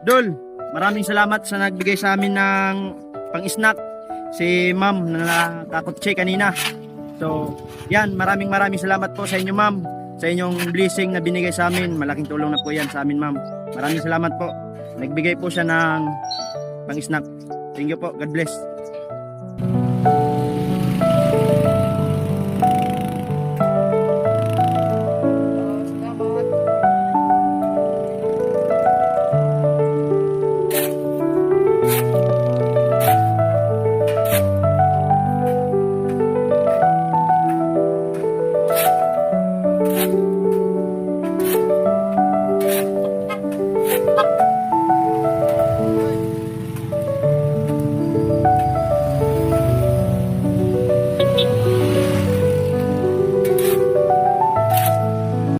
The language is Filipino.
Dol, maraming salamat sa nagbigay sa amin ng pang-snack. Si ma'am na nakakotse kanina. So, yan, maraming salamat po sa inyo ma'am. Sa inyong blessing na binigay sa amin. Malaking tulong na po yan sa amin ma'am. Maraming salamat po. Nagbigay po siya ng pang-snack. Thank you po. God bless. Salamat.